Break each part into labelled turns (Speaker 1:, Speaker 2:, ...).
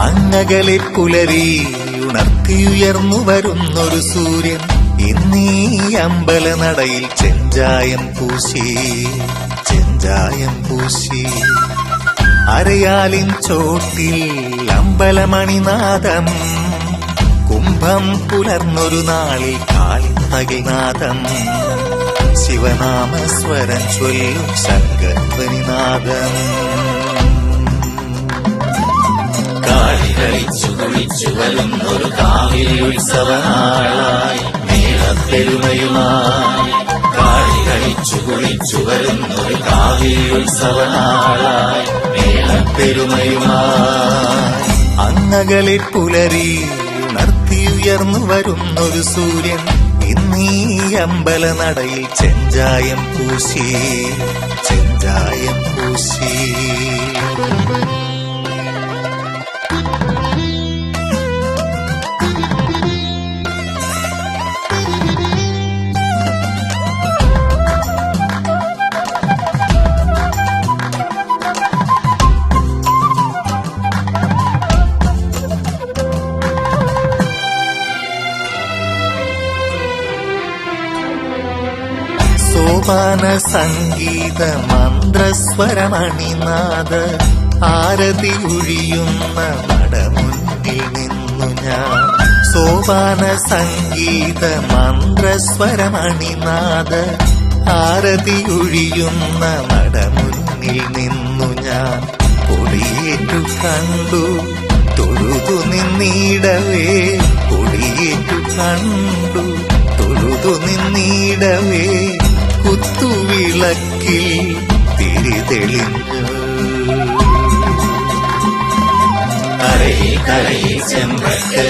Speaker 1: അങ്ങകലെ പുലരി ഉണർത്തിയുയർന്നു വരുന്നൊരു സൂര്യൻ ഇന്നീ അമ്പലനടയിൽ ചെഞ്ചായം പൂശി ചെഞ്ചായം പൂശി. അരയാലിൻ ചോട്ടിൽ അമ്പലമണിനാദം, കുംഭം പുലർന്നൊരു നാളിൽ കാളിത്തകിൽനാദം, ശിവനാമസ്വരം ചൊല്ലും ശങ്കധ്വനിനാദം. കാളി കളിച്ചു കുളിച്ചു വരുന്നൊരു കാവിൽ ഉത്സവനാളായി മേളപ്പെരുമയുമായി. കാളി കളിച്ചു കുളിച്ചു വരുന്നൊരു കാവിൽ ഉത്സവനാളായി മേളപ്പെരുമയുമായി. അങ്ങകലെ പുലരി ഉണർത്തിയുയർന്നു വരുന്നൊരു സൂര്യൻ ഇന്നീ അമ്പലനടയിൽ ചെഞ്ചായം പൂശി ചെഞ്ചായം പൂശി. സോപാന സംഗീത മന്ത്രസ്വരമണിനാദ ആരതി ഒഴിയുന്ന നടമുന്നിൽ നിന്നു ഞാൻ. സോപാന സംഗീത മന്ത്രസ്വരമണിനാദ ആരതി ഒഴിയുന്ന നടമുന്നിൽ നിന്നു ഞാൻ. കൊടിയേറ്റു കണ്ടു തൊഴുതു നിന്നിടവേ, കൊടിയേറ്റു കണ്ടു തൊഴുതു നിന്നിടവേ, കുത്തുവിളക്കിൽ തിരിതെളിഞ്ഞു. അരയിൽ കരയിൽ ചെമ്പട്ട്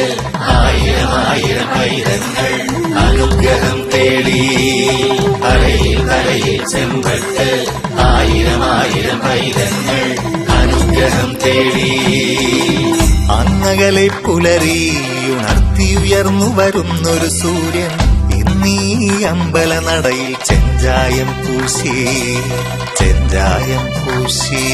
Speaker 1: ആയിരം ആയിരം പൈതങ്ങൾ അനുഗ്രഹം തേടി. അരയിൽ കരയിൽ ചെമ്പട്ട് ആയിരം ആയിരം പൈതങ്ങൾ അനുഗ്രഹം തേടി. അങ്ങകലെ പുലരി ഉണർത്തിയുയർന്നു വരുന്നൊരു സൂര്യൻ ഇന്നീ അമ്പലനടയിൽ ചെഞ്ചായം പൂശി ചെഞ്ചായം പൂശി.